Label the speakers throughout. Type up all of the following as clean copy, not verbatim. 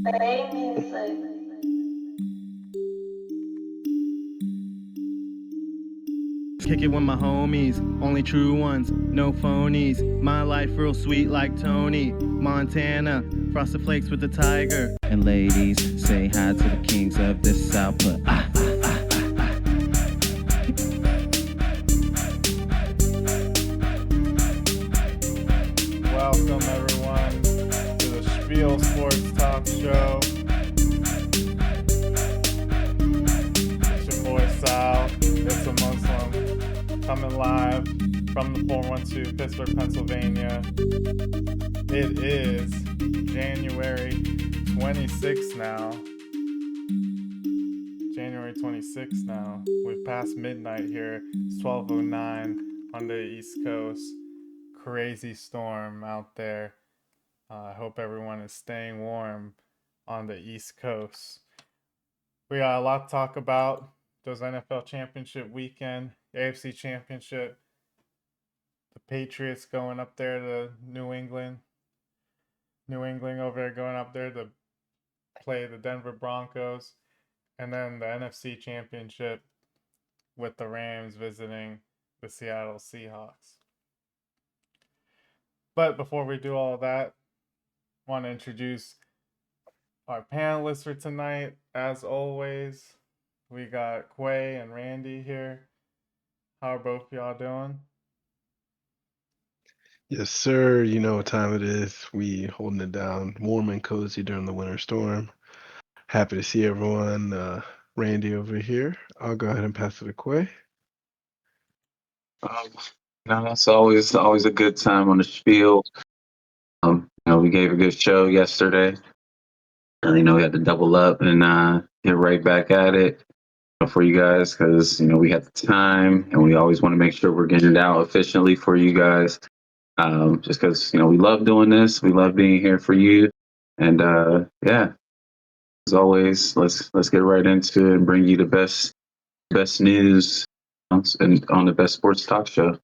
Speaker 1: Kick it with my homies, only true ones, no phonies. My life real sweet like Tony Montana, frosted flakes with the tiger. And ladies, say hi to the kings of this output.
Speaker 2: Welcome everyone to the Spiel Sports Talk Show. It's your boy Sal, it's a Muslim, coming live from the 412 Pittsburgh, Pennsylvania. It is January 26th now. January 26th now. We've passed midnight here. It's 12:09 on the East Coast. Crazy storm out there. I hope everyone is staying warm on the East Coast. We got a lot to talk about. Those NFL Championship weekend, AFC Championship, the Patriots going up there to New England. New England over there going up there to play the Denver Broncos. And then the NFC Championship with the Rams visiting the Seattle Seahawks. But before we do all that, I want to introduce our panelists for tonight. As always, we got Quay and Randy here. How are both y'all doing?
Speaker 3: Yes, sir. You know what time it is. We holding it down warm and cozy during the winter storm. Happy to see everyone. Randy over here. I'll go ahead and pass it to Quay.
Speaker 4: It's always a good time on the Spiel. We gave a good show yesterday. We had to double up and get right back at it for you guys because we had the time and we always want to make sure we're getting it out efficiently for you guys. Just because we love doing this, we love being here for you, and as always, let's get right into it and bring you the best news and on the best sports talk show.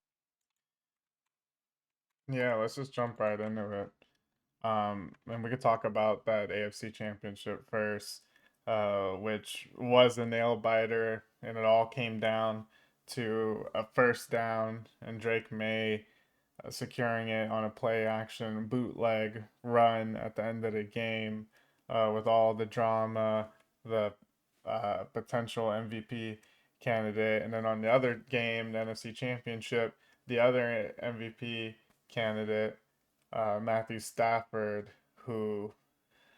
Speaker 2: Yeah, let's just jump right into it. And we could talk about that AFC Championship first, which was a nail biter, and it all came down to a first down and Drake May securing it on a play action bootleg run at the end of the game, with all the drama, the potential MVP candidate, and then on the other game, the NFC Championship, the other MVP candidate, Matthew Stafford, who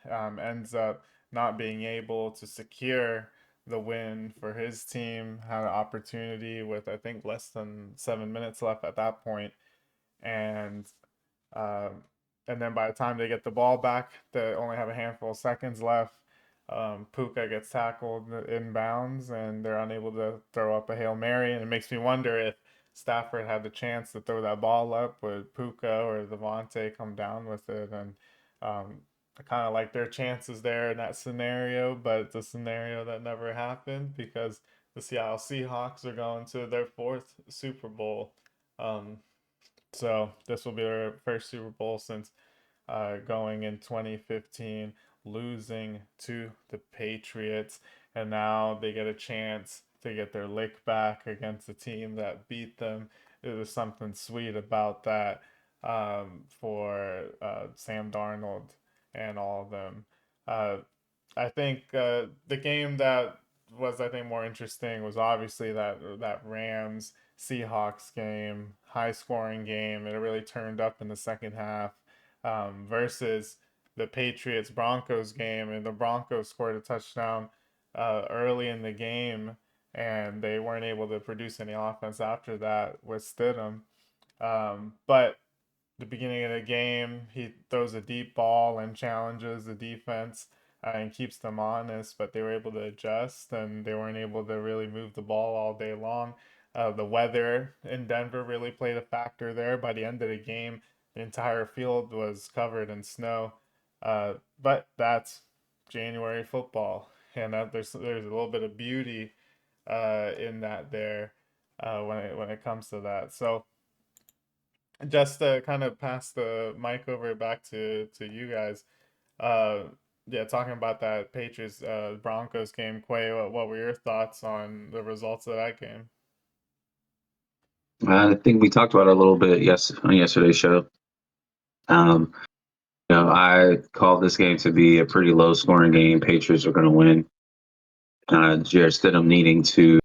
Speaker 2: ends up not being able to secure the win for his team. Had an opportunity with, I think, less than 7 minutes left at that point, and um, and then by the time they get the ball back, they only have a handful of seconds left. Puka gets tackled inbounds, and they're unable to throw up a Hail Mary. And it makes me wonder if Stafford had the chance to throw that ball up, would Puka or Devontae come down with it? And I kind of like their chances there in that scenario, but it's a scenario that never happened because the Seattle Seahawks are going to their fourth Super Bowl. So this will be their first Super Bowl since going in 2015, losing to the Patriots, and now they get a chance to get their lick back against the team that beat them. It was something sweet about that, for Sam Darnold and all of them. Uh, I think the game that was, I think, more interesting was obviously that Rams Seahawks game, high scoring game. It really turned up in the second half, versus the Patriots Broncos game, and the Broncos scored a touchdown early in the game, and they weren't able to produce any offense after that with Stidham. But the beginning of the game, he throws a deep ball and challenges the defense, and keeps them honest, but they were able to adjust and they weren't able to really move the ball all day long. The weather in Denver really played a factor there. By the end of the game, the entire field was covered in snow. But that's January football, and there's a little bit of beauty in that there, when it comes to that. So just to kind of pass the mic over back to you guys, uh, Yeah, talking about that Patriots Broncos game, Quay, what were your thoughts on the results of that game?
Speaker 4: I think we talked about it a little bit on yesterday's show. Um, I called this game to be a pretty low scoring game. Patriots are going to win. Jarrett Stidham needing to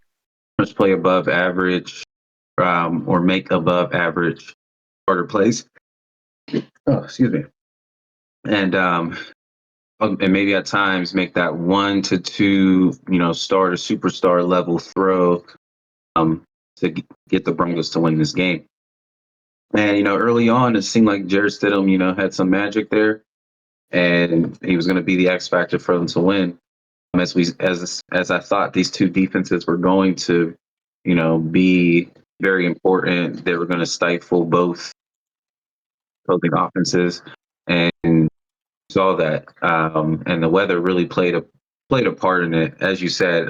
Speaker 4: play above average or make above average quarter plays. Oh, excuse me. And maybe at times make that 1 to 2, star to superstar level throw um, to get the Broncos to win this game. And early on, it seemed like Jarrett Stidham, had some magic there, and he was going to be the X factor for them to win. As I thought these two defenses were going to, be very important. They were going to stifle both opposing offenses, and saw that. And the weather really played a part in it, as you said.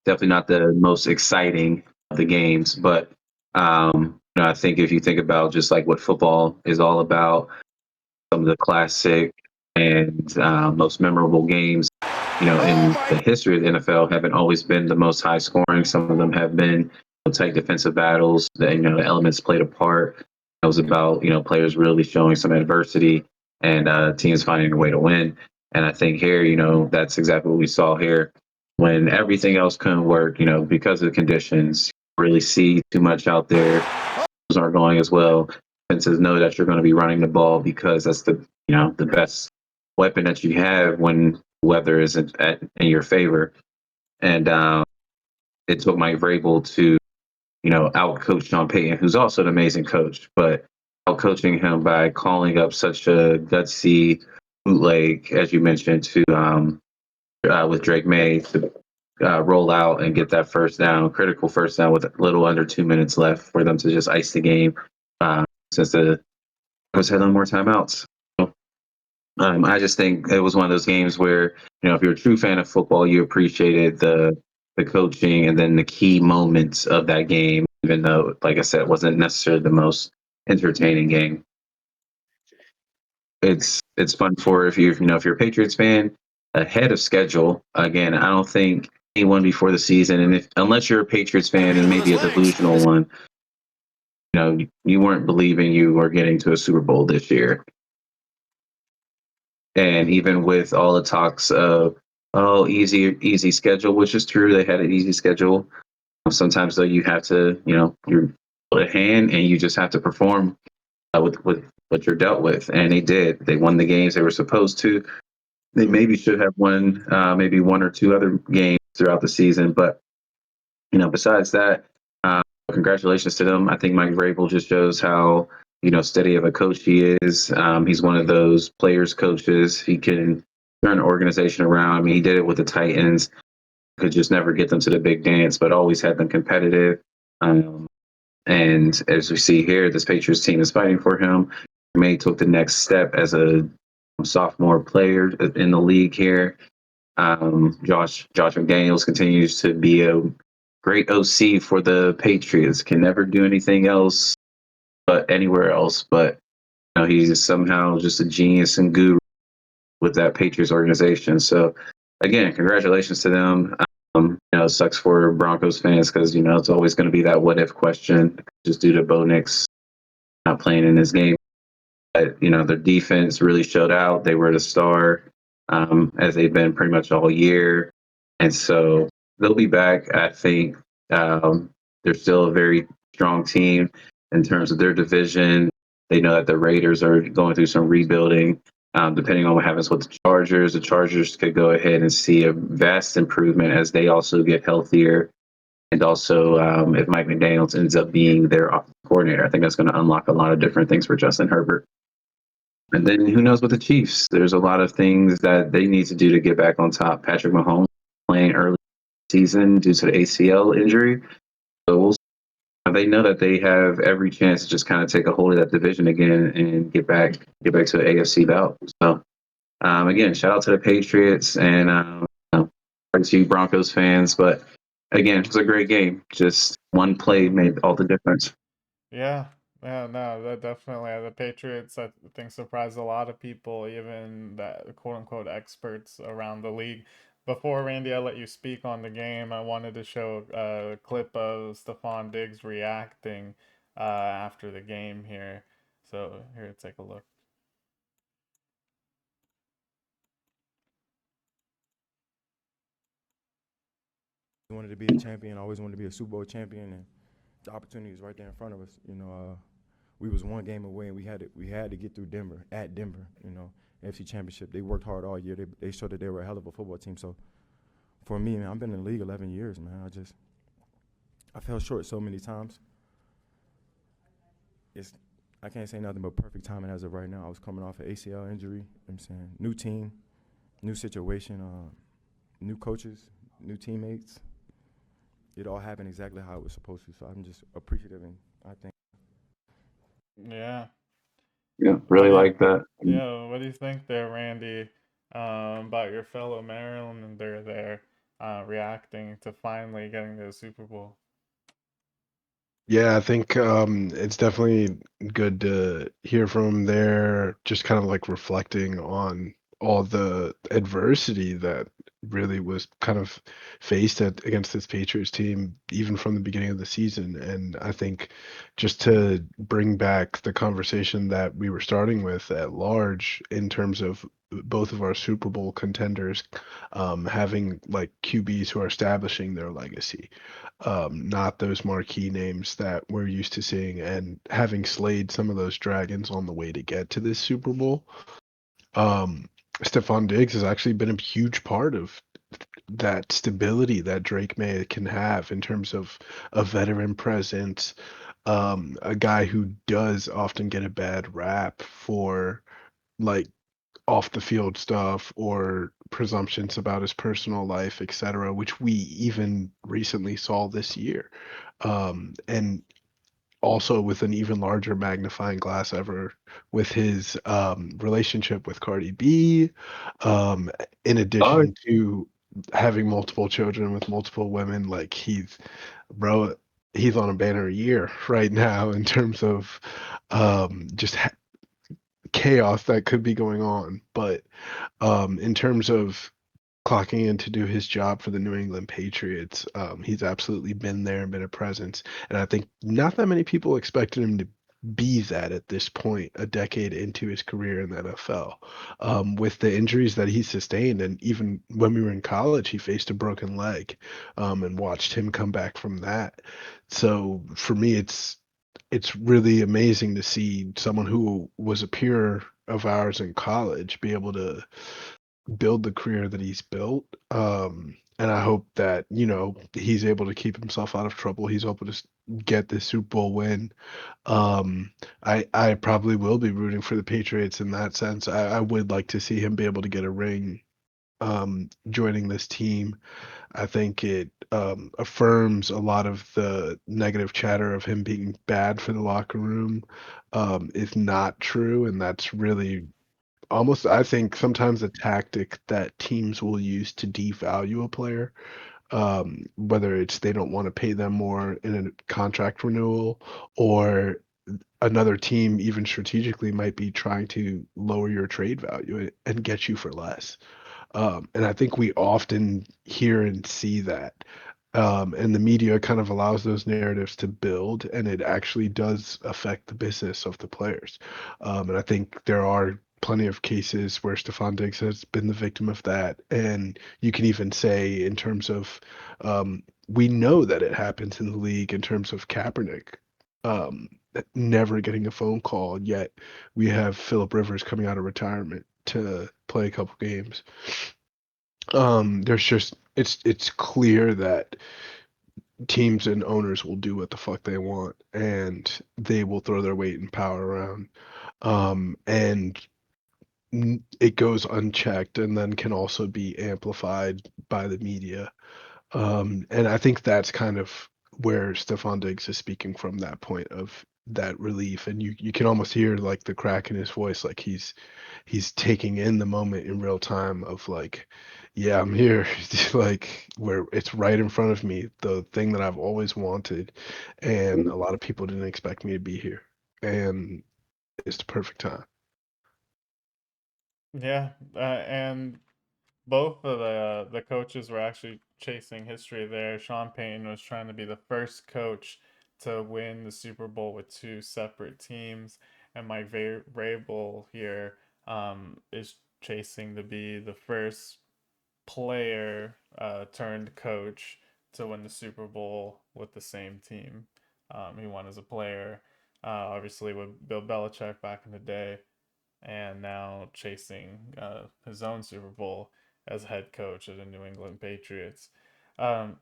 Speaker 4: Definitely not the most exciting of the games, but I think if you think about just like what football is all about, some of the classic and most memorable games, in the history of the NFL haven't always been the most high scoring. Some of them have been tight defensive battles. That the elements played a part. It was about players really showing some adversity and teams finding a way to win. And I think here, that's exactly what we saw here. When everything else couldn't work, because of the conditions, really see too much out there. Those aren't going as well. Defenses know that you're going to be running the ball because that's the best weapon that you have when weather isn't in your favor. And it took Mike Vrabel to outcoach Sean Payton, who's also an amazing coach, but outcoaching him by calling up such a gutsy bootleg, as you mentioned, to with Drake May to roll out and get that first down, critical first down with a little under 2 minutes left for them to just ice the game since the Broncos had no more timeouts. So, I just think it was one of those games where, if you're a true fan of football, you appreciated the coaching and then the key moments of that game, even though, like I said, it wasn't necessarily the most entertaining game. It's fun for if you're a Patriots fan ahead of schedule. Again, I don't think anyone before the season, and unless you're a Patriots fan and maybe a delusional one, you weren't believing you were getting to a Super Bowl this year. And even with all the talks of easy schedule, which is true, they had an easy schedule. Sometimes though, you have to you're put a hand and you just have to perform with what you're dealt with, and they did. They won the games they were supposed to. They maybe should have won maybe one or two other games throughout the season, but besides that, congratulations to them. I think Mike Vrabel just shows how steady of a coach he is. He's one of those players coaches. He can turn an organization around. I mean, he did it with the Titans. Could just never get them to the big dance, but always had them competitive. And as we see here, this Patriots team is fighting for him. May took the next step as a sophomore player in the league here. Josh McDaniels continues to be a great OC for the Patriots. Can never do anything else but anywhere else. But he's somehow just a genius and guru with that Patriots organization. So again, congratulations to them. It sucks for Broncos fans because it's always going to be that what if question just due to Bo Nix not playing in this game. But their defense really showed out. They were the star as they've been pretty much all year, and so they'll be back. I think they're still a very strong team in terms of their division. They know that the Raiders are going through some rebuilding. Depending on what happens with the Chargers could go ahead and see a vast improvement as they also get healthier. And also, if Mike McDaniels ends up being their coordinator, I think that's going to unlock a lot of different things for Justin Herbert. And then who knows with the Chiefs? There's a lot of things that they need to do to get back on top. Patrick Mahomes playing early season due to the ACL injury. So they know that they have every chance to just kind of take a hold of that division again and get back to the AFC bout. So again, shout out to the Patriots and to Broncos fans. But again, it was a great game. Just one play made all the difference.
Speaker 2: Yeah, Yeah, no, that definitely the Patriots I think surprised a lot of people, even the quote unquote experts around the league. Before Randy, I let you speak on the game. I wanted to show a clip of Stephon Diggs reacting after the game here. So here, take a look.
Speaker 5: Wanted to be a champion. I always wanted to be a Super Bowl champion, and the opportunity was right there in front of us. We was one game away, and we had to get through Denver at Denver. AFC Championship. They worked hard all year. They showed that they were a hell of a football team. So for me, man, I've been in the league 11 years, man. I fell short so many times. I can't say nothing but perfect timing as of right now. I was coming off an ACL injury. I'm saying new team, new situation, new coaches, new teammates. It all happened exactly how it was supposed to. So I'm just appreciative, and I think.
Speaker 2: Yeah.
Speaker 4: Yeah, really like that.
Speaker 2: Yeah, what do you think there, Randy, about your fellow Marylander there reacting to finally getting to the Super Bowl?
Speaker 3: Yeah, I think it's definitely good to hear from him there, just kind of like reflecting on all the adversity that really was kind of faced against this Patriots team, even from the beginning of the season. And I think just to bring back the conversation that we were starting with at large in terms of both of our Super Bowl contenders having like QBs who are establishing their legacy, not those marquee names that we're used to seeing, and having slayed some of those dragons on the way to get to this Super Bowl. Stephon Diggs has actually been a huge part of that stability that Drake May can have in terms of a veteran presence, a guy who does often get a bad rap for like off the field stuff or presumptions about his personal life, etc., which we even recently saw this year. And also with an even larger magnifying glass ever with his relationship with Cardi B, in
Speaker 4: Oh,
Speaker 3: addition to having multiple children with multiple women, like bro, he's on a banner year right now in terms of just chaos that could be going on. But in terms of clocking in to do his job for the New England Patriots, he's absolutely been there and been a presence. And I think not that many people expected him to be that at this point, a decade into his career in the NFL. With the injuries that he sustained, and even when we were in college, he faced a broken leg, and watched him come back from that. So for me, it's really amazing to see someone who was a peer of ours in college be able to build the career that he's built. And I hope that, he's able to keep himself out of trouble. He's able to get the Super Bowl win. I probably will be rooting for the Patriots in that sense. I would like to see him be able to get a ring joining this team. I think it affirms a lot of the negative chatter of him being bad for the locker room is not true, and that's really almost, I think, sometimes a tactic that teams will use to devalue a player, whether it's they don't want to pay them more in a contract renewal, or another team, even strategically, might be trying to lower your trade value and get you for less. And I think we often hear and see that. And the media kind of allows those narratives to build, and it actually does affect the business of the players. And I think there are plenty of cases where Stephon Diggs has been the victim of that. And you can even say, in terms of, we know that it happens in the league in terms of Kaepernick. Never getting a phone call, yet we have Philip Rivers coming out of retirement to play a couple games. There's just it's clear that teams and owners will do what the fuck they want, and they will throw their weight and power around. And it goes unchecked and then can also be amplified by the media. And I think that's kind of where Stephon Diggs is speaking from, that point of that relief. And you can almost hear like the crack in his voice, like he's taking in the moment in real time of like, yeah, I'm here. Like where it's right in front of me, the thing that I've always wanted. And a lot of people didn't expect me to be here. and it's the perfect time.
Speaker 2: Yeah, and both of the coaches were actually chasing history there. Sean Payton was trying to be the first coach to win the Super Bowl with two separate teams, and Mike Vrabel here is chasing to be the first player turned coach to win the Super Bowl with the same team. He won as a player, obviously with Bill Belichick back in the day, and now chasing his own Super Bowl as head coach of the New England Patriots. Um,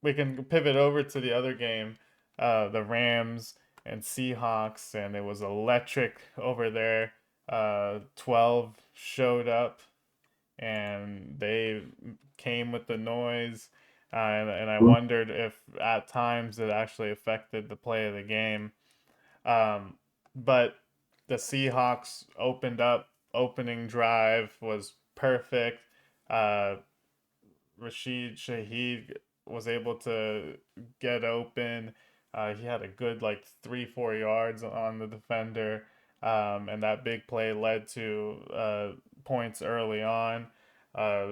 Speaker 2: we can pivot over to the other game, the Rams and Seahawks, and it was electric over there. 12 showed up and they came with the noise. And I wondered if at times it actually affected the play of the game. Um, but the Seahawks opening drive was perfect. Uh, Rashid Shaheed was able to get open. He had a good like 3-4 yards on the defender, and that big play led to points early on. Uh,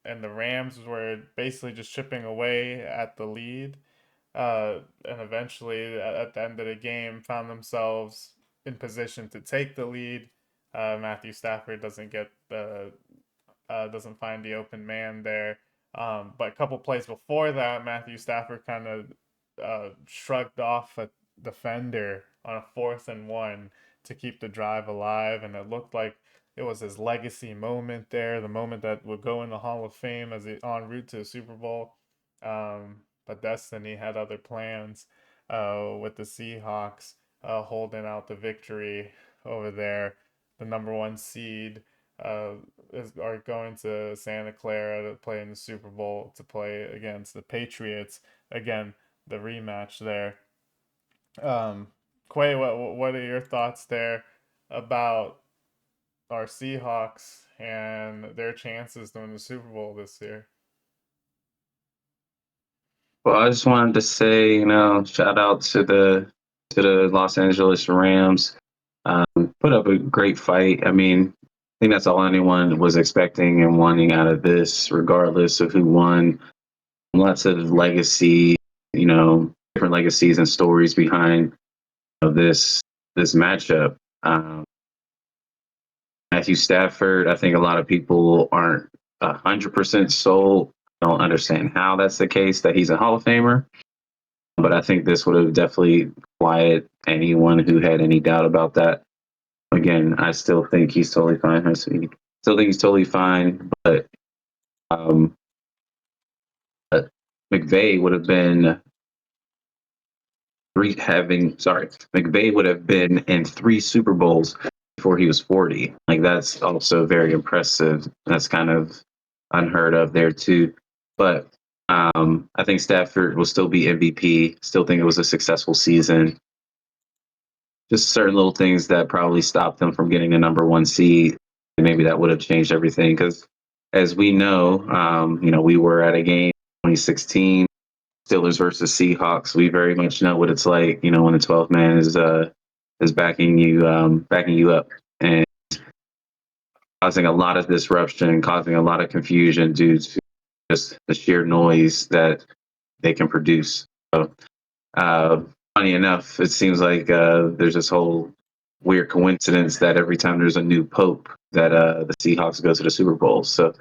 Speaker 2: and the Rams were basically just chipping away at the lead, and eventually at the end of the game found themselves in position to take the lead. Matthew Stafford doesn't find the open man there. But a couple plays before that, Matthew Stafford kind of shrugged off a defender on a 4th and 1 to keep the drive alive, and it looked like it was his legacy moment there, the moment that would go in the Hall of Fame as he en route to the Super Bowl. But Destiny had other plans with the Seahawks holding out the victory over there, the number 1 seed uh, are going to Santa Clara to play in the Super Bowl to play against the Patriots. Again, the rematch there. Quay, what are your thoughts there about our Seahawks and their chances to win the Super Bowl this year?
Speaker 4: Well, I just wanted to say, shout out to the Los Angeles Rams. Put up a great fight. I mean, I think that's all anyone was expecting and wanting out of this, regardless of who won. Lots of legacy, different legacies and stories behind this matchup. Matthew Stafford, I think a lot of people aren't 100% sold. Don't understand how that's the case, that he's a Hall of Famer. But I think this would have definitely quieted anyone who had any doubt about that. Again, I still think he's totally fine. Still think he's totally fine, but um, McVay would have been McVay would have been in 3 Super Bowls before he was 40. Like, that's also very impressive. That's kind of unheard of there too. But I think Stafford will still be MVP. Still think it was a successful season. Just certain little things that probably stopped them from getting the number 1 seed. And maybe that would have changed everything. Because as we know, we were at a game 2016, Steelers versus Seahawks. We very much know what it's like, when the 12th man is backing you up and causing a lot of disruption, causing a lot of confusion due to just the sheer noise that they can produce. So, funny enough, it seems like there's this whole weird coincidence that every time there's a new pope, that the Seahawks go to the Super Bowl. So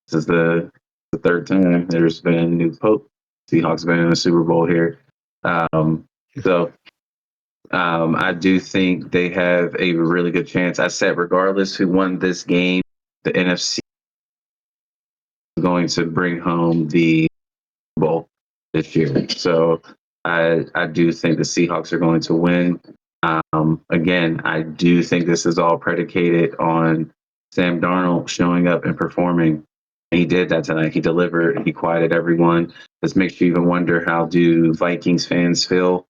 Speaker 4: this is the 3rd time there's been a new pope. Seahawks been in the Super Bowl here. So I do think they have a really good chance. I said regardless who won this game, the NFC is going to bring home the Super Bowl this year. So I do think the Seahawks are going to win. Again, I do think this is all predicated on Sam Darnold showing up and performing. And he did that tonight. He delivered. He quieted everyone. This makes you even wonder, how do Vikings fans feel?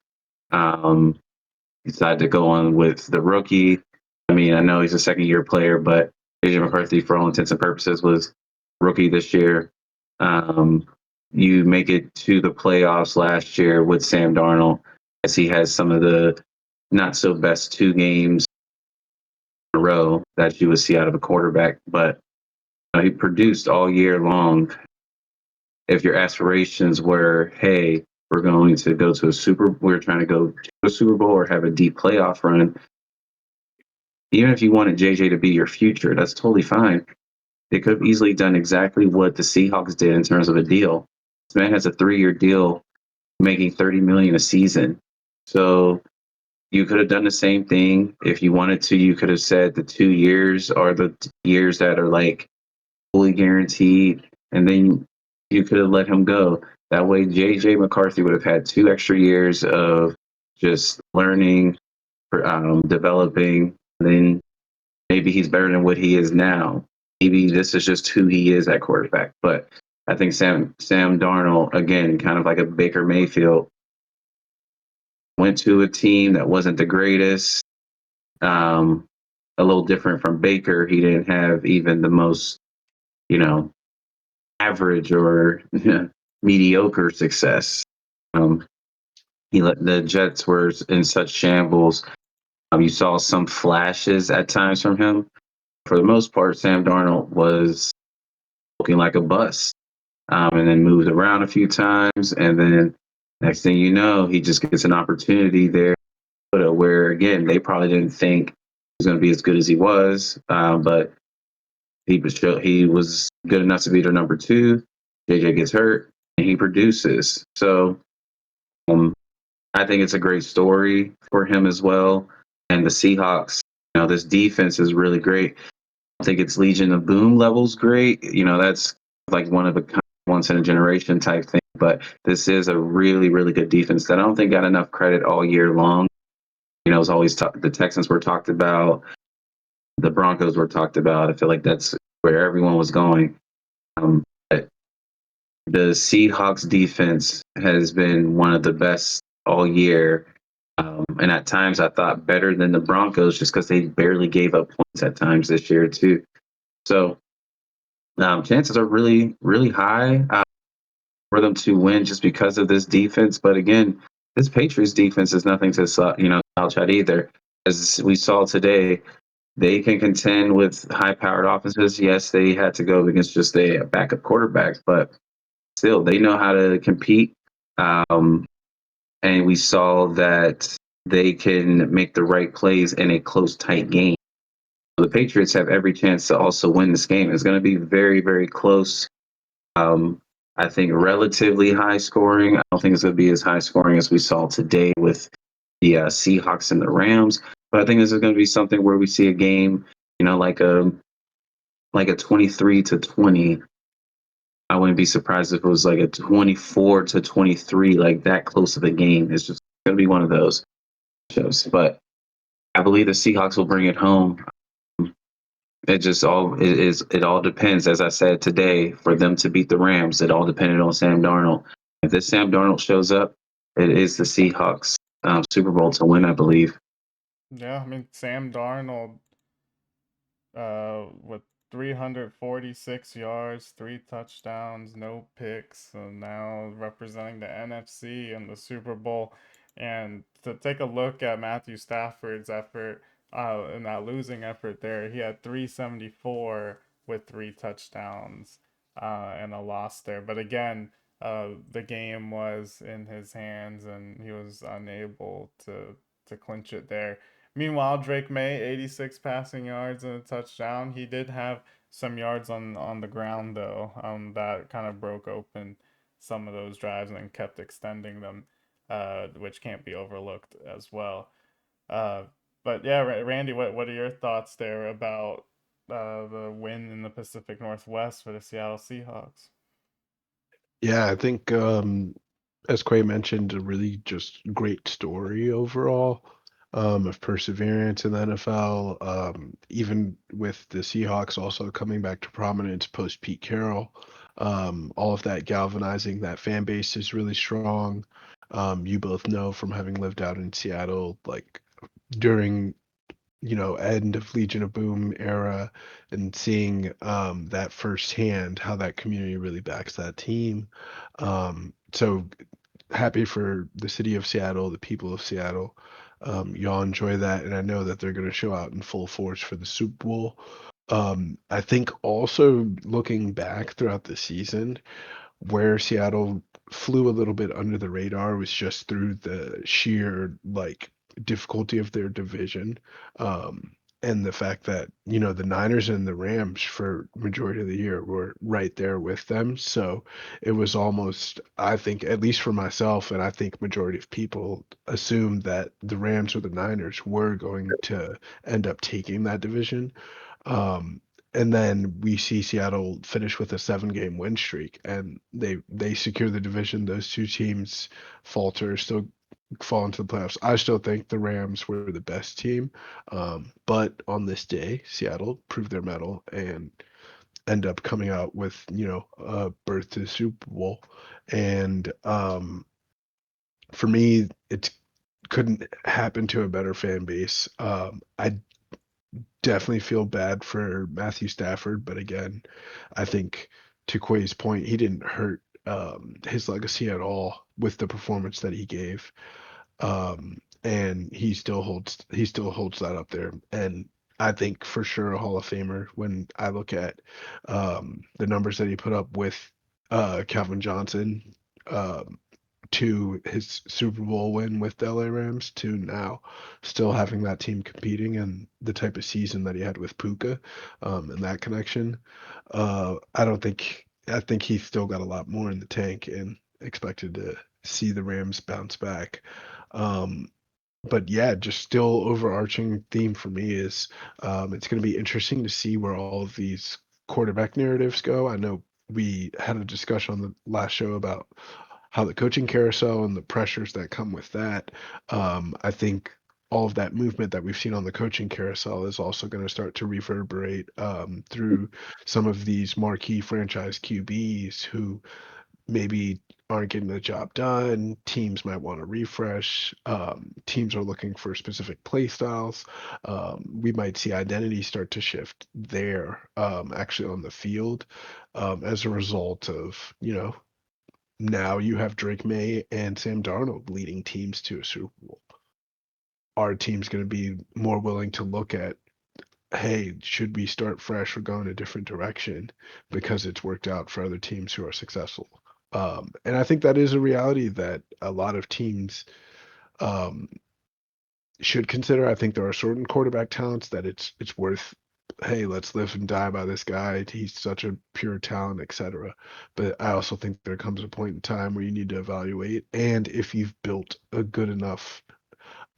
Speaker 4: Decided to go on with the rookie. I mean, I know he's a 2nd-year player, but AJ McCarthy, for all intents and purposes, was rookie this year. You make it to the playoffs last year with Sam Darnold, as he has some of the not so best 2 games in a row that you would see out of a quarterback, but he produced all year long. If your aspirations were, hey, we're going to go to we're trying to go to a Super Bowl or have a deep playoff run, even if you wanted JJ to be your future, that's totally fine. They could have easily done exactly what the Seahawks did in terms of a deal. This man has a 3-year deal, making $30 million a season. So you could have done the same thing if you wanted to. You could have said the 2 years are the years that are like fully guaranteed, and then you could have let him go. That way, JJ McCarthy would have had 2 extra years of just learning, developing. And then maybe he's better than what he is now. Maybe this is just who he is at quarterback. But I think Sam Darnold, again, kind of like a Baker Mayfield, went to a team that wasn't the greatest. A little different from Baker. He didn't have even the most, average or mediocre success. The Jets were in such shambles. You saw some flashes at times from him. For the most part, Sam Darnold was looking like a bust, and then moved around a few times. And then next thing you know, he just gets an opportunity there where, again, they probably didn't think he was going to be as good as he was, but he was good enough to be their number 2. JJ gets hurt, and he produces. So I think it's a great story for him as well. And the Seahawks, this defense is really great. I think it's Legion of Boom levels great. That's like one of a once in a generation type thing. But this is a really, really good defense that I don't think got enough credit all year long. It was always the Texans were talked about, the Broncos were talked about. I feel like that's where everyone was going. But the Seahawks defense has been one of the best all year. And at times I thought better than the Broncos just because they barely gave up points at times this year too. So chances are really, really high for them to win just because of this defense. But again, this Patriots defense is nothing to slouch at either. As we saw today, they can contend with high-powered offenses. Yes, they had to go against just a backup quarterback, but still, they know how to compete. And we saw that they can make the right plays in a close, tight game. So the Patriots have every chance to also win this game. It's going to be very, very close. I think relatively high scoring. I don't think it's going to be as high scoring as we saw today with the Seahawks and the Rams. But I think this is going to be something where we see a game, like a 23-20. I wouldn't be surprised if it was like a 24-23, like that close of a game. It's just going to be one of those shows. But I believe the Seahawks will bring it home. It all depends, as I said today, for them to beat the Rams. It all depended on Sam Darnold. If this Sam Darnold shows up, it is the Seahawks Super Bowl to win, I believe.
Speaker 2: Yeah, I mean, Sam Darnold with 346 yards, 3 touchdowns, no picks, and now representing the NFC in the Super Bowl. And to take a look at Matthew Stafford's effort in that losing effort there, he had 374 with 3 touchdowns and a loss there. But again, the game was in his hands, and he was unable to clinch it there. Meanwhile, Drake May, 86 passing yards and a touchdown. He did have some yards on the ground, though, that kind of broke open some of those drives and kept extending them, which can't be overlooked as well. But yeah, Randy, what are your thoughts there about the win in the Pacific Northwest for the Seattle Seahawks?
Speaker 3: Yeah, I think as Quay mentioned, a really just great story overall of perseverance in the NFL. Even with the Seahawks also coming back to prominence post Pete Carroll, all of that galvanizing that fan base is really strong. You both know from having lived out in Seattle, like during end of Legion of Boom era and seeing that firsthand how that community really backs that team. So happy for the city of Seattle, the people of Seattle. Y'all enjoy that, and I know that they're going to show out in full force for the Super Bowl. I think also looking back throughout the season, where Seattle flew a little bit under the radar was just through the sheer like difficulty of their division. And the fact that, the Niners and the Rams for majority of the year were right there with them. So it was almost, I think, at least for myself, and I think majority of people assumed that the Rams or the Niners were going to end up taking that division. Um, and then we see Seattle finish with a 7-game win streak, and they secure the division. Those two teams falter, still fall into the playoffs. I still think the Rams were the best team, but on this day, Seattle proved their mettle and end up coming out with a berth to the Super Bowl. And for me, it couldn't happen to a better fan base. I definitely feel bad for Matthew Stafford, but again, I think to Quay's point, he didn't hurt his legacy at all with the performance that he gave. And he still holds that up there. And I think for sure a Hall of Famer when I look at the numbers that he put up with Calvin Johnson. To his Super Bowl win with the LA Rams to now still having that team competing and the type of season that he had with Puka, and that connection. I think he's still got a lot more in the tank and expected to see the Rams bounce back. Um, but yeah, just still overarching theme for me is it's going to be interesting to see where all of these quarterback narratives go. I know we had a discussion on the last show about how the coaching carousel and the pressures that come with that. I think all of that movement that we've seen on the coaching carousel is also going to start to reverberate through some of these marquee franchise QBs who maybe aren't getting the job done. Teams might want to refresh. Teams are looking for specific play styles. We might see identity start to shift there, actually on the field, as a result of, now you have Drake May and Sam Darnold leading teams to a Super Bowl. Our team's going to be more willing to look at, hey, should we start fresh or go in a different direction because it's worked out for other teams who are successful? And I think that is a reality that a lot of teams um, should consider. I think there are certain quarterback talents that it's worth, hey, let's live and die by this guy. He's such a pure talent, etc. But I also think there comes a point in time where you need to evaluate, and if you've built a good enough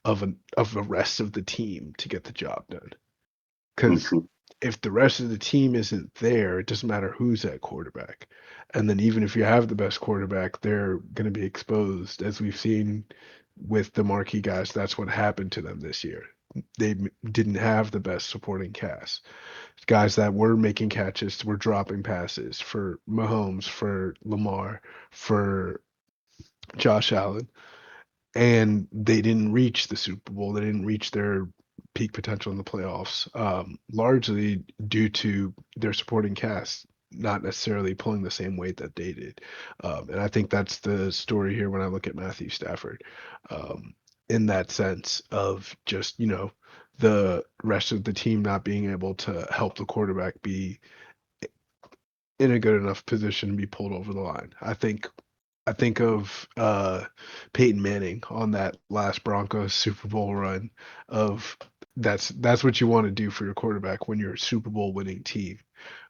Speaker 3: of the rest of the team to get the job done. Because
Speaker 4: Mhm.
Speaker 3: if the rest of the team isn't there, it doesn't matter who's at quarterback. And then even if you have the best quarterback, they're going to be exposed, as we've seen with the marquee guys. That's what happened to them this year. They didn't have the best supporting cast. Guys that were making catches were dropping passes for Mahomes, for Lamar, for Josh Allen, and they didn't reach the Super Bowl. They didn't reach their peak potential in the playoffs, largely due to their supporting cast not necessarily pulling the same weight that they did. And I think that's the story here when I look at Matthew Stafford, um, in that sense of just, the rest of the team not being able to help the quarterback be in a good enough position to be pulled over the line. I think of Peyton Manning on that last Broncos Super Bowl run of that's what you want to do for your quarterback when you're a Super Bowl winning team,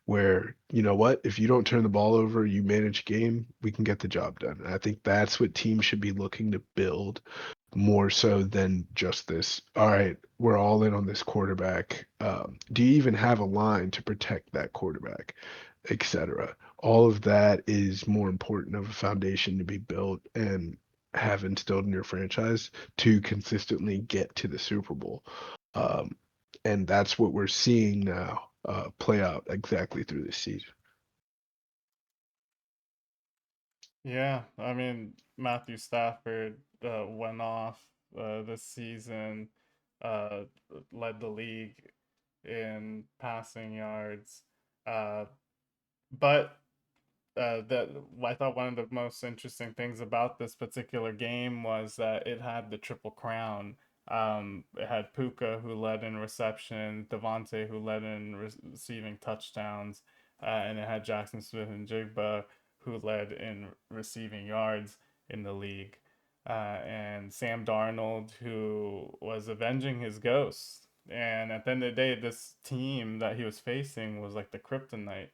Speaker 3: where you know what, if you don't turn the ball over, you manage game, we can get the job done. And I think that's what teams should be looking to build more so than just this. All right, we're all in on this quarterback. Do you even have a line to protect that quarterback, etc.? All of that is more important of a foundation to be built and have instilled in your franchise to consistently get to the Super Bowl. Um, and that's what we're seeing now play out exactly through this season.
Speaker 2: Yeah, I mean, Matthew Stafford went off this season, uh, led the league in passing yards. Uh, but that I thought one of the most interesting things about this particular game was that it had the triple crown It had Puka, who led in reception, Devontae, who led in receiving touchdowns, and it had Jackson Smith and Jigba, who led in receiving yards in the league. And Sam Darnold, who was avenging his ghost. And at the end of the day, this team that he was facing was like the kryptonite.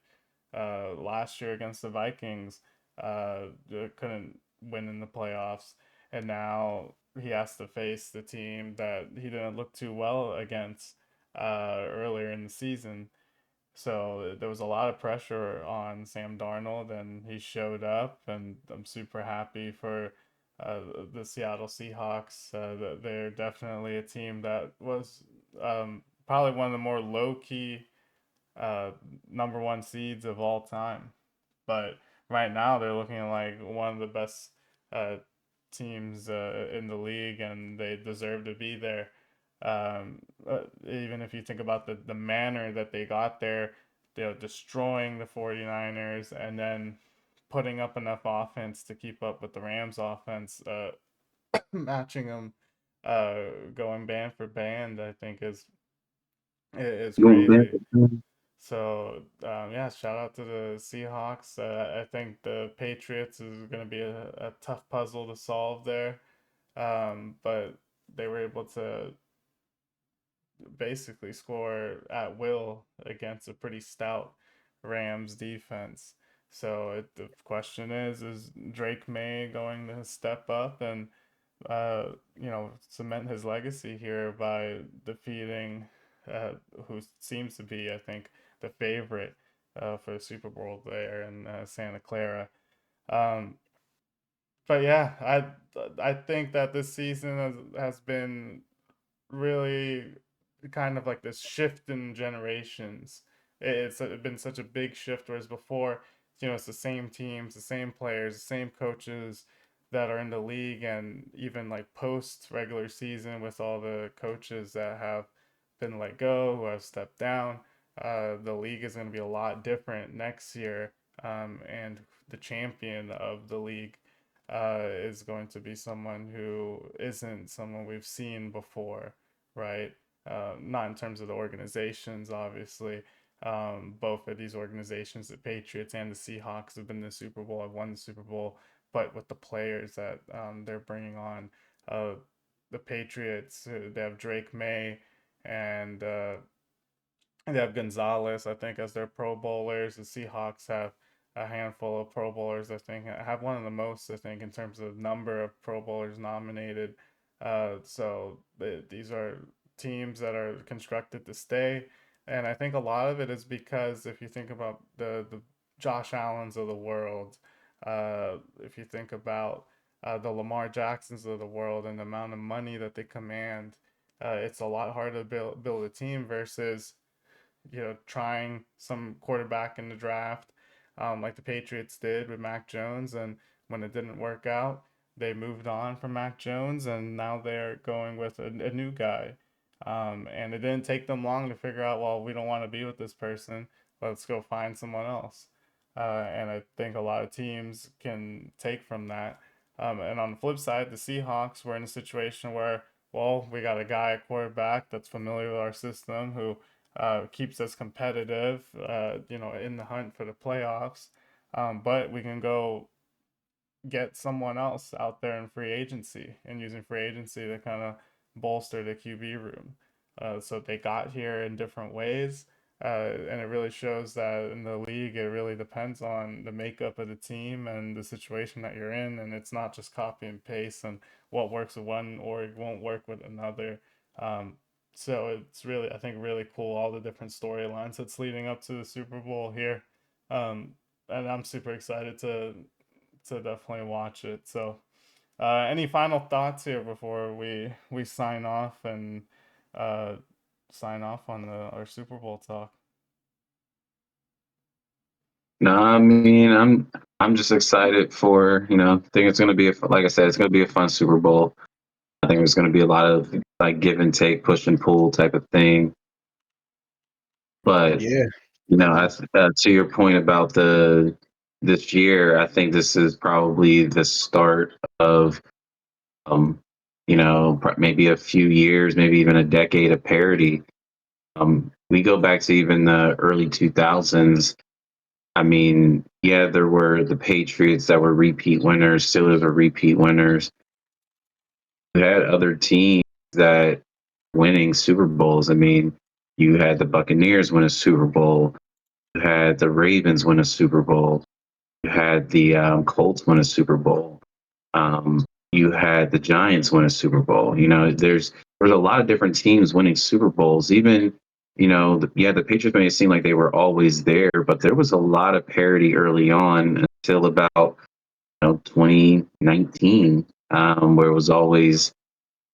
Speaker 2: Last year against the Vikings, they couldn't win in the playoffs, and now he has to face the team that he didn't look too well against earlier in the season. So there was a lot of pressure on Sam Darnold, and he showed up, and I'm super happy for uh, the Seattle Seahawks. They're definitely a team that was probably one of the more low key uh, number one seeds of all time. But right now, they're looking like one of the best uh, teams in the league, and they deserve to be there. Even if you think about the manner that they got there, they're destroying the 49ers and then putting up enough offense to keep up with the Rams offense, matching them, going band for band, I think is
Speaker 4: Going
Speaker 2: crazy.
Speaker 4: back.
Speaker 2: So yeah, shout out to the Seahawks. I think the Patriots is going to be a tough puzzle to solve there, but they were able to basically score at will against a pretty stout Rams defense. So the question is Drake May going to step up and cement his legacy here by defeating uh, who seems to be, I think, the favorite for the Super Bowl there in Santa Clara. Um, but yeah, I think that this season has been really kind of like this shift in generations. It's been such a big shift, whereas before, it's the same teams, the same players, the same coaches that are in the league, and even like post regular season with all the coaches that have been let go, who have stepped down. The league is going to be a lot different next year, and the champion of the league is going to be someone who isn't someone we've seen before, right? Not in terms of the organizations, obviously. Both of these organizations, the Patriots and the Seahawks, have been in the Super Bowl, have won the Super Bowl, but with the players that they're bringing on, uh, the Patriots, they have Drake May and they have Gonzalez, I think, as their Pro Bowlers. The Seahawks have a handful of Pro Bowlers, I think. I have one of the most, I think, in terms of number of Pro Bowlers nominated. These are teams that are constructed to stay. And I think a lot of it is because if you think about the Josh Allens of the world, if you think about the Lamar Jacksons of the world and the amount of money that they command, it's a lot harder to build a team versus trying some quarterback in the draft, like the Patriots did with Mac Jones. And when it didn't work out, they moved on from Mac Jones, and now they're going with a new guy. And it didn't take them long to figure out, well, we don't want to be with this person. Let's go find someone else. And I think a lot of teams can take from that. And on the flip side, the Seahawks were in a situation where, well, we got a guy at quarterback that's familiar with our system who keeps us competitive, in the hunt for the playoffs. But we can go get someone else out there in free agency and using free agency to kind of bolster the QB room. So they got here in different ways. And it really shows that in the league, it really depends on the makeup of the team and the situation that you're in. And it's not just copy and paste and what works with one or won't work with another. Um, so it's really, I think, really cool, all the different storylines that's leading up to the Super Bowl here. Um, and I'm super excited to definitely watch it. So, any final thoughts here before we sign off and uh, sign off on our Super Bowl talk?
Speaker 4: No, I mean, I'm just excited for, I think it's going to be, like I said, it's going to be a fun Super Bowl. I think there's going to be a lot of like give and take, push and pull type of thing. But,
Speaker 3: Yeah.
Speaker 4: to your point about this year, I think this is probably the start of maybe a few years, maybe even a decade of parity. We go back to even the early 2000s. I mean, yeah, there were the Patriots that were repeat winners, Steelers were repeat winners. You had other teams that winning Super Bowls. I mean, you had the Buccaneers win a Super Bowl. You had the Ravens win a Super Bowl. You had the Colts win a Super Bowl. You had the Giants win a Super Bowl. There's a lot of different teams winning Super Bowls. Even the Patriots made it seem like they were always there, but there was a lot of parity early on until about 2019, where it was always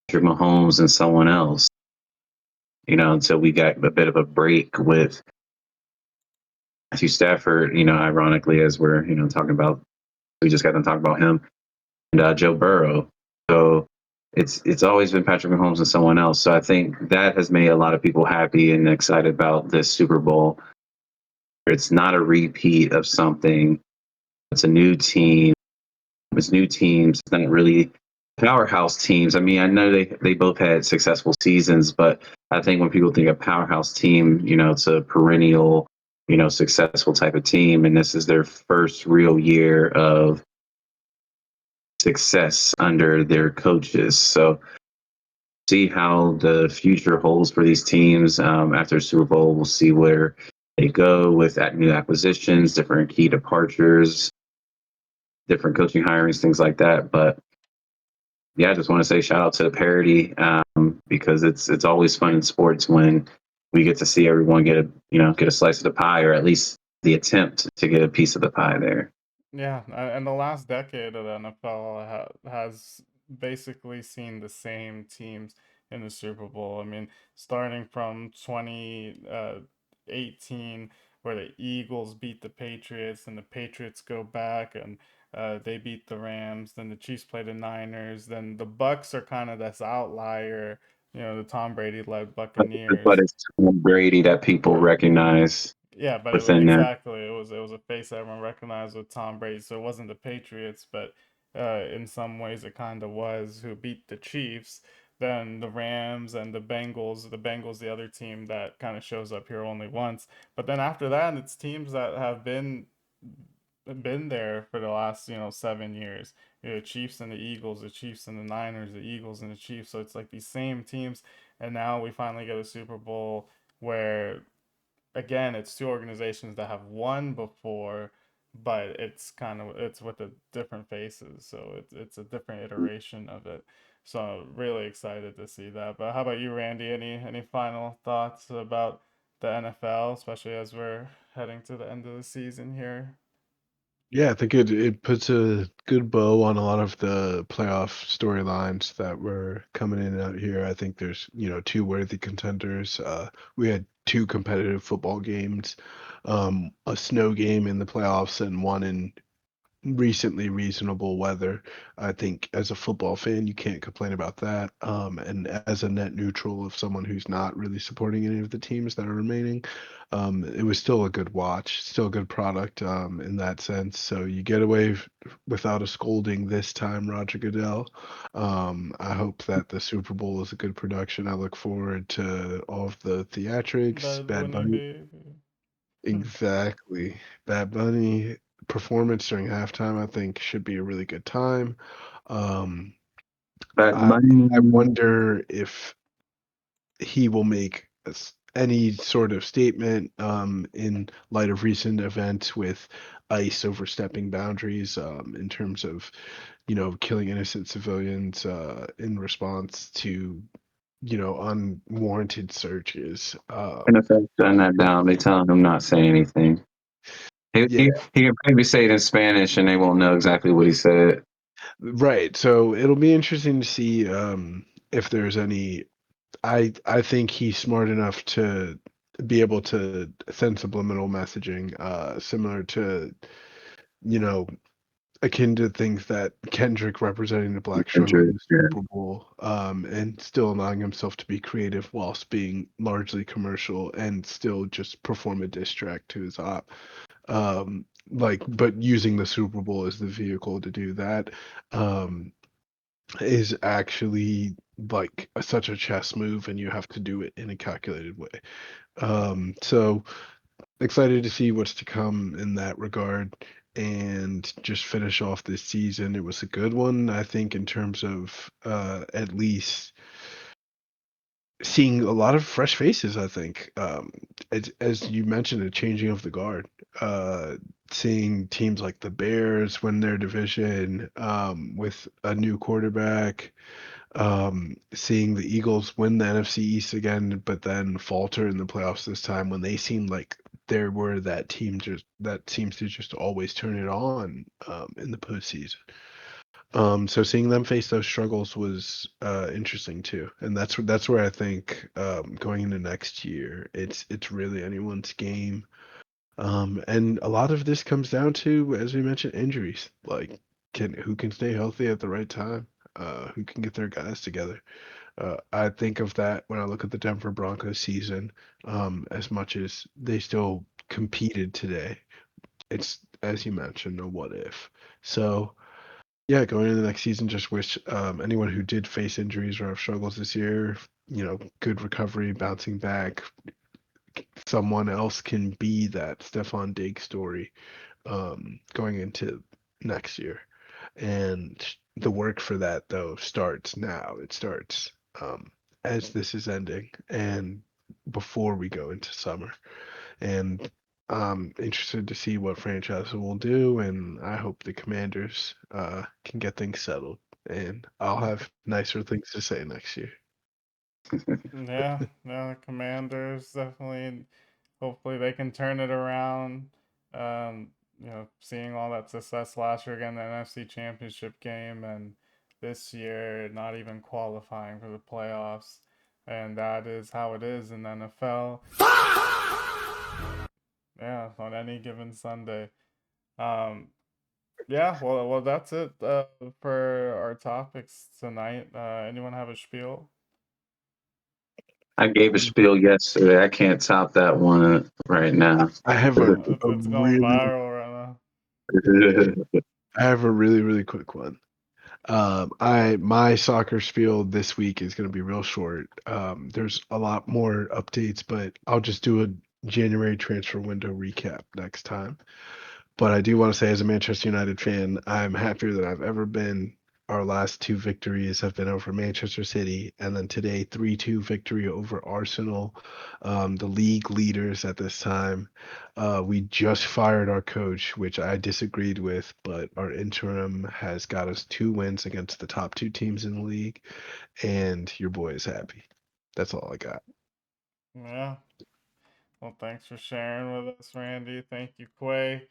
Speaker 4: Patrick Mahomes and someone else. Until we got a bit of a break with Matthew Stafford. Ironically, as we're talking about, we just got to talk about him and Joe Burrow. So it's always been Patrick Mahomes and someone else. So I think that has made a lot of people happy and excited about this Super Bowl. It's not a repeat of something. It's a new team. It's new teams. It's not really powerhouse teams. I mean, I know they both had successful seasons, but I think when people think of powerhouse team, it's a perennial, successful type of team. And this is their first real year of success under their coaches. So see how the future holds for these teams after Super Bowl. We'll see where they go with new acquisitions, different key departures, different coaching hirings, things like that. But yeah, I just want to say shout out to the parity because it's always fun in sports when we get to see everyone get a slice of the pie, or at least the attempt to get a piece of the pie there.
Speaker 2: Yeah, and the last decade of the NFL has basically seen the same teams in the Super Bowl. I mean, starting from 2018, where the Eagles beat the Patriots, and the Patriots go back and they beat the Rams. Then the Chiefs play the Niners. Then the Bucks are kind of this outlier, the Tom Brady-led
Speaker 4: But
Speaker 2: Buccaneers.
Speaker 4: it's Tom Brady that people recognize
Speaker 2: Yeah, but
Speaker 4: within that.
Speaker 2: exactly, it was a face that everyone recognized with Tom Brady. So it wasn't the Patriots, but in some ways it kind of was, who beat the Chiefs. Then the Rams and the Bengals. The Bengals, the other team that kind of shows up here only once. But then after that, it's teams that have been there for the last 7 years. The Chiefs and the Eagles, the Chiefs and the Niners, the Eagles and the Chiefs. So it's like these same teams, and now we finally get a Super Bowl where, again, it's two organizations that have won before, but it's with the different faces, so it's a different iteration of it. So I'm really excited to see that. But how about you, Randy? Any final thoughts about the NFL, especially as we're heading to the end of the season here?
Speaker 3: Yeah, I think it puts a good bow on a lot of the playoff storylines that were coming in and out here. I think there's, two worthy contenders. We had two competitive football games, a snow game in the playoffs and one in recently reasonable weather. I think as a football fan, you can't complain about that. And as a net neutral of someone who's not really supporting any of the teams that are remaining, it was still a good watch, still a good product in that sense. So you get away without a scolding this time, Roger Goodell. I hope that the Super Bowl is a good production. I look forward to all of the theatrics,
Speaker 2: But
Speaker 3: Bad
Speaker 2: wouldn't it
Speaker 3: Bunny.
Speaker 2: be?
Speaker 3: Exactly. Bad Bunny performance during halftime, I think, should be a really good time. Um,
Speaker 4: But
Speaker 3: I
Speaker 4: money,
Speaker 3: wonder if he will make any sort of statement in light of recent events with ICE overstepping boundaries in terms of, killing innocent civilians in response to, unwarranted searches.
Speaker 4: NFL shutting that down. They telling him not say anything. He,
Speaker 3: Yeah,
Speaker 4: he, he can maybe say it in Spanish and they won't know exactly what he said.
Speaker 3: right. So it'll be interesting to see if there's any. I think he's smart enough to be able to send subliminal messaging, similar to, you know, akin to things that Kendrick representing the black struggle in the
Speaker 4: Yeah.
Speaker 3: Super Bowl, and still allowing himself to be creative whilst being largely commercial and still just perform a diss track to his op. But using the Super Bowl as the vehicle to do that. Um, is actually like such a chess move, and you have to do it in a calculated way. So excited to see what's to come in that regard and just finish off this season. It was a good one, I think, in terms of at least seeing a lot of fresh faces, I think. As you mentioned, a changing of the guard. Seeing teams like the Bears win their division with a new quarterback. Seeing the Eagles win the NFC East again, but then falter in the playoffs this time when they seemed like there were that team just that seems to just always turn it on in the postseason. So seeing them face those struggles was interesting too, and that's where I think going into next year, it's really anyone's game. And a lot of this comes down to, as we mentioned, injuries. Like, who can stay healthy at the right time? Who can get their guys together? I think of that when I look at the Denver Broncos season. As much as they still competed today, it's, as you mentioned, a what if. So yeah, going into the next season, just wish anyone who did face injuries or have struggles this year, good recovery, bouncing back. Someone else can be that Stephon Diggs story going into next year. And the work for that, though, starts now. It starts as this is ending and before we go into summer. And I'm interested to see what franchise will do, and I hope the Commanders can get things settled. And I'll have nicer things to say next year.
Speaker 2: Yeah, the Commanders definitely. Hopefully, they can turn it around. Seeing all that success last year, again, the NFC Championship game, and this year not even qualifying for the playoffs, and that is how it is in the NFL. Yeah, on any given Sunday. Um, yeah, well, that's it for our topics tonight. Anyone have a spiel?
Speaker 4: I gave a spiel yesterday. I can't top that one right now.
Speaker 3: I have a
Speaker 2: It's going viral right now.
Speaker 3: I have a really, really quick one. My soccer spiel this week is going to be real short. There's a lot more updates, but I'll just do a January transfer window recap next time. But I do want to say, as a Manchester United fan, I'm happier than I've ever been. Our last two victories have been over Manchester City, and then today, 3-2 victory over Arsenal, the league leaders at this time. We just fired our coach, which I disagreed with, but our interim has got us 2 wins against the top 2 teams in the league, and your boy is happy. That's all I got.
Speaker 2: Yeah. Well, thanks for sharing with us, Randy. Thank you, Quay.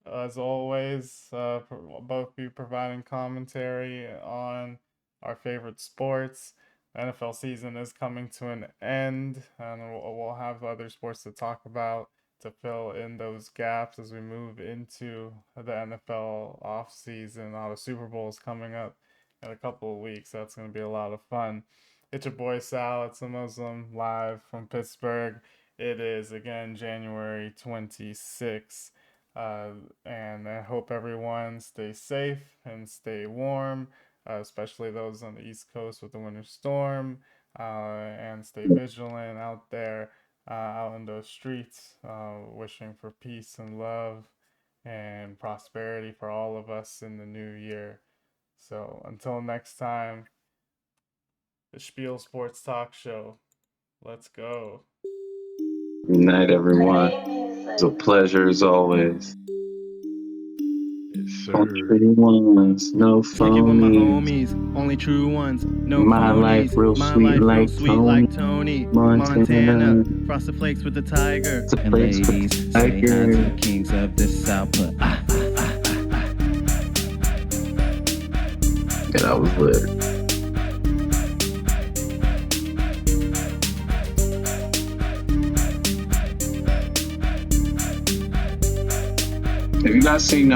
Speaker 2: As always, both of you providing commentary on our favorite sports. The NFL season is coming to an end, and we'll have other sports to talk about to fill in those gaps as we move into the NFL offseason. The Super Bowl is coming up in a couple of weeks. That's going to be a lot of fun. It's your boy Sal. It's a Muslim live from Pittsburgh. It is, again, January 26th. And I hope everyone stays safe and stay warm, especially those on the East Coast with the winter storm, and stay vigilant out there, out in those streets, wishing for peace and love and prosperity for all of us in the new year. So until next time, the Spiel Sports Talk Show. Let's go.
Speaker 4: Good night, everyone. It's a pleasure as always.
Speaker 3: Yes,
Speaker 4: Don't
Speaker 3: sir.
Speaker 4: true ones, no
Speaker 1: Kick it with my
Speaker 4: phonies.
Speaker 1: homies, only true ones, no
Speaker 4: My
Speaker 1: phonies.
Speaker 4: life real
Speaker 1: My
Speaker 4: sweet
Speaker 1: life real
Speaker 4: like
Speaker 1: sweet
Speaker 4: Tony.
Speaker 1: like Tony. Montana, Frosted Flakes with the tiger.
Speaker 4: It's a
Speaker 1: And
Speaker 4: place for
Speaker 1: ladies, say hi to
Speaker 4: tigers.
Speaker 1: the kings of the South. Put
Speaker 4: Yeah, that was lit. Have you guys seen